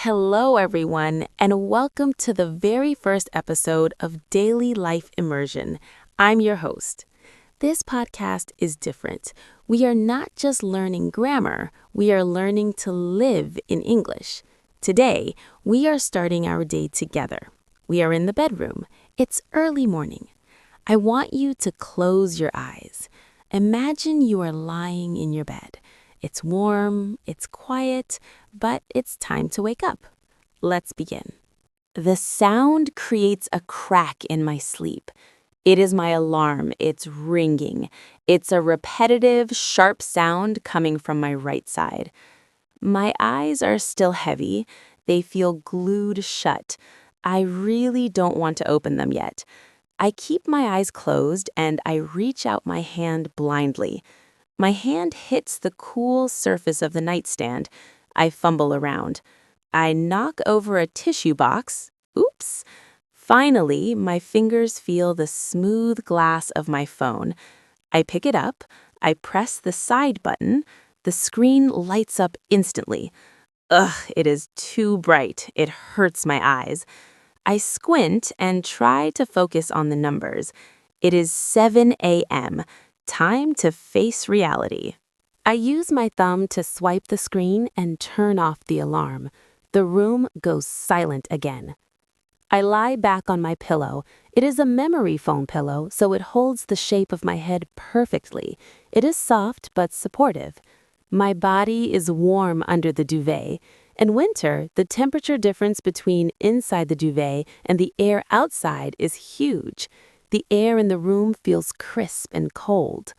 Hello, everyone, and welcome to the very first episode of Daily Life Immersion. I'm your host. This podcast is different. We are not just learning grammar, we are learning to live in English. Today, we are starting our day together. We are in the bedroom. It's early morning. I want you to close your eyes. Imagine you are lying in your bed. It's warm, it's quiet, but it's time to wake up. Let's begin. The sound creates a crack in my sleep. It is my alarm. It's ringing. It's a repetitive, sharp sound coming from my right side. My eyes are still heavy. They feel glued shut. I really don't want to open them yet. I keep my eyes closed and I reach out my hand blindly. My hand hits the cool surface of the nightstand. I fumble around. I knock over a tissue box. Oops. Finally, my fingers feel the smooth glass of my phone. I pick it up. I press the side button. The screen lights up instantly. Ugh, it is too bright. It hurts my eyes. I squint and try to focus on the numbers. It is 7 a.m. Time to face reality. I use my thumb to swipe the screen and turn off the alarm. The room goes silent again. I lie back on my pillow. It is a memory foam pillow, so it holds the shape of my head perfectly. It is soft but supportive. My body is warm under the duvet. In winter, the temperature difference between inside the duvet and the air outside is huge. The air in the room feels crisp and cold.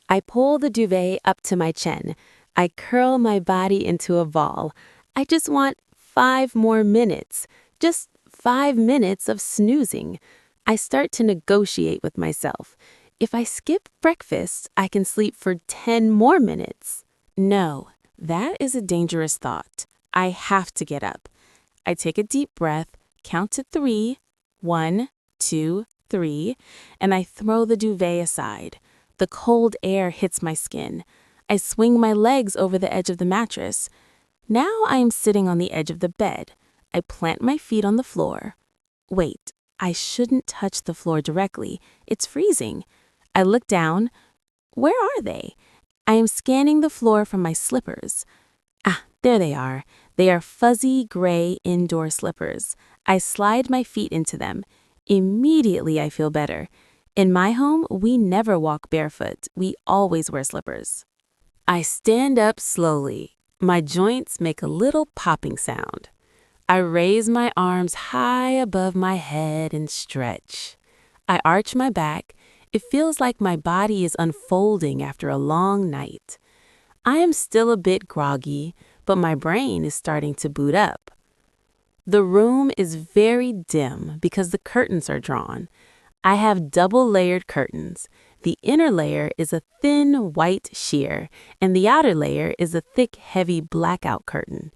I pull the duvet up to my chin. I curl my body into a ball. I just want 5 more minutes. Just 5 minutes of snoozing. I start to negotiate with myself. If I skip breakfast, I can sleep for 10 more minutes. No, that is a dangerous thought. I have to get up. I take a deep breath, count to 3, 1, 2, 3, and I throw the duvet aside. The cold air hits my skin. I swing my legs over the edge of the mattress. Now I am sitting on the edge of the bed. I plant my feet on the floor. Wait, I shouldn't touch the floor directly. It's freezing. I look down. Where are they? I am scanning the floor for my slippers. There they are. They are fuzzy gray indoor slippers. I slide my feet into them. Immediately I feel better. In my home, we never walk barefoot. We always wear slippers. I stand up slowly. My joints make a little popping sound. I raise my arms high above my head and stretch. I arch my back. It feels like my body is unfolding after a long night. I am still a bit groggy, but my brain is starting to boot up. The room is very dim because the curtains are drawn. I have double-layered curtains. The inner layer is a thin white sheer, and the outer layer is a thick, heavy blackout curtain.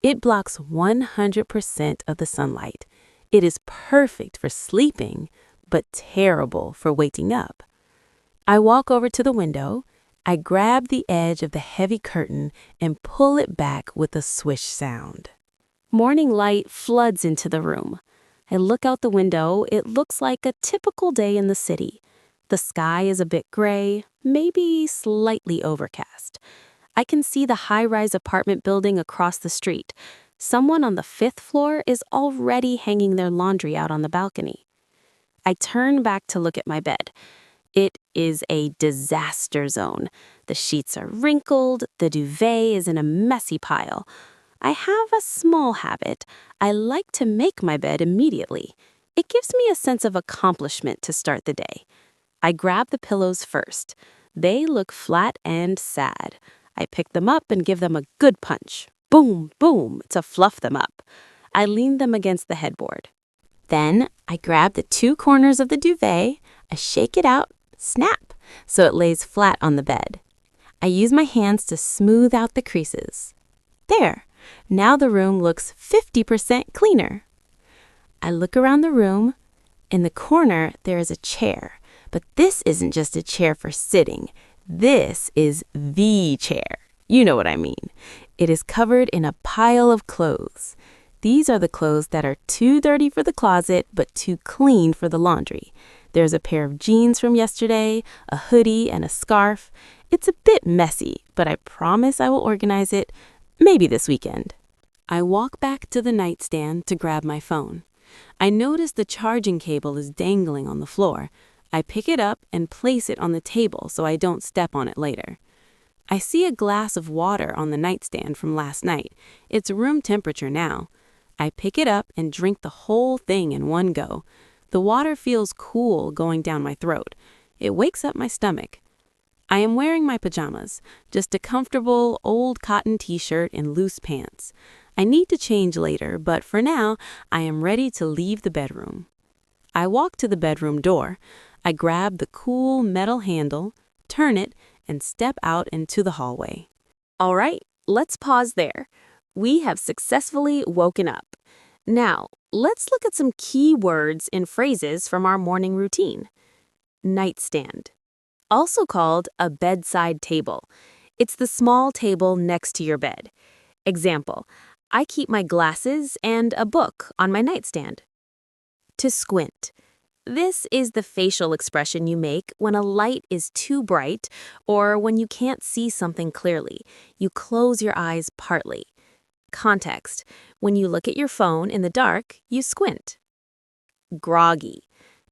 It blocks 100% of the sunlight. It is perfect for sleeping, but terrible for waking up. I walk over to the window. I grab the edge of the heavy curtain and pull it back with a swish sound. Morning light floods into the room. I look out the window. It looks like a typical day in the city. The sky is a bit gray, maybe slightly overcast. I can see the high-rise apartment building across the street. Someone on the 5th floor is already hanging their laundry out on the balcony. I turn back to look at my bed. It is a disaster zone. The sheets are wrinkled. The duvet is in a messy pile. I have a small habit. I like to make my bed immediately. It gives me a sense of accomplishment to start the day. I grab the pillows first. They look flat and sad. I pick them up and give them a good punch. Boom, boom, to fluff them up. I lean them against the headboard. Then I grab the 2 corners of the duvet. I shake it out. Snap, so it lays flat on the bed. I use my hands to smooth out the creases. There, now the room looks 50% cleaner. I look around the room. In the corner, there is a chair, but this isn't just a chair for sitting. This is the chair. You know what I mean. It is covered in a pile of clothes. These are the clothes that are too dirty for the closet but too clean for the laundry. There's a pair of jeans from yesterday, a hoodie, and a scarf. It's a bit messy, but I promise I will organize it, maybe this weekend. I walk back to the nightstand to grab my phone. I notice the charging cable is dangling on the floor. I pick it up and place it on the table so I don't step on it later. I see a glass of water on the nightstand from last night. It's room temperature now. I pick it up and drink the whole thing in one go. The water feels cool going down my throat. It wakes up my stomach. I am wearing my pajamas, just a comfortable old cotton t-shirt and loose pants. I need to change later, but for now, I am ready to leave the bedroom. I walk to the bedroom door. I grab the cool metal handle, turn it, and step out into the hallway. All right, let's pause there. We have successfully woken up. Now, let's look at some key words and phrases from our morning routine. Nightstand, also called a bedside table. It's the small table next to your bed. Example, I keep my glasses and a book on my nightstand. To squint. This is the facial expression you make when a light is too bright or when you can't see something clearly. You close your eyes partly. Context. When you look at your phone in the dark, you squint. Groggy.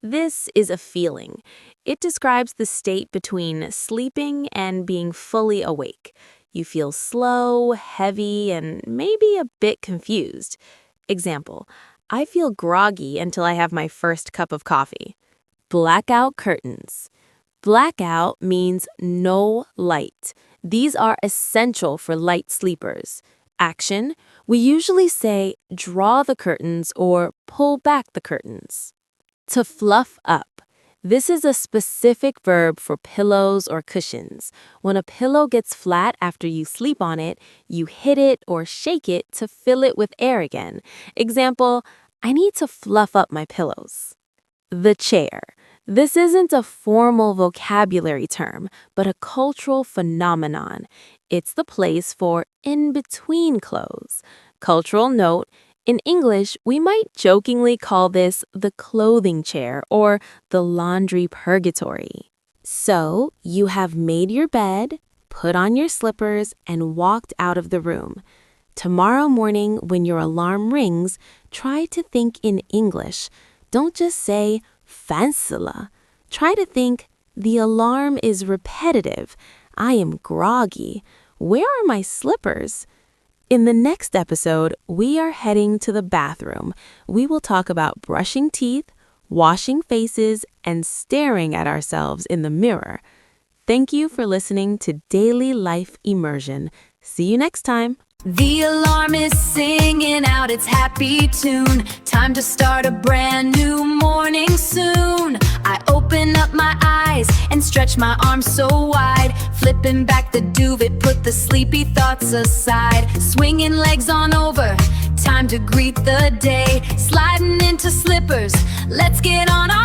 This is a feeling. It describes the state between sleeping and being fully awake. You feel slow, heavy, and maybe a bit confused. Example, I feel groggy until I have my first cup of coffee. Blackout curtains. Blackout means no light. These are essential for light sleepers. Action, we usually say draw the curtains or pull back the curtains. To fluff up. This is a specific verb for pillows or cushions. When a pillow gets flat after you sleep on it, you hit it or shake it to fill it with air again. Example, I need to fluff up my pillows. The chair. This isn't a formal vocabulary term, but a cultural phenomenon. It's the place for in-between clothes. Cultural note, in English, we might jokingly call this the clothing chair or the laundry purgatory. So, you have made your bed, put on your slippers, and walked out of the room. Tomorrow morning, when your alarm rings, try to think in English. Don't just say, "Fansela." Try to think, the alarm is repetitive. I am groggy. Where are my slippers? In the next episode, we are heading to the bathroom. We will talk about brushing teeth, washing faces, and staring at ourselves in the mirror. Thank you for listening to Daily Life Immersion. See you next time. The alarm is singing out its happy tune. Time to start a brand new morning soon. I open up my eyes and stretch my arms so wide. Flipping back the duvet, put the sleepy thoughts aside. Swinging legs on over, time to greet the day. Sliding into slippers, let's get on our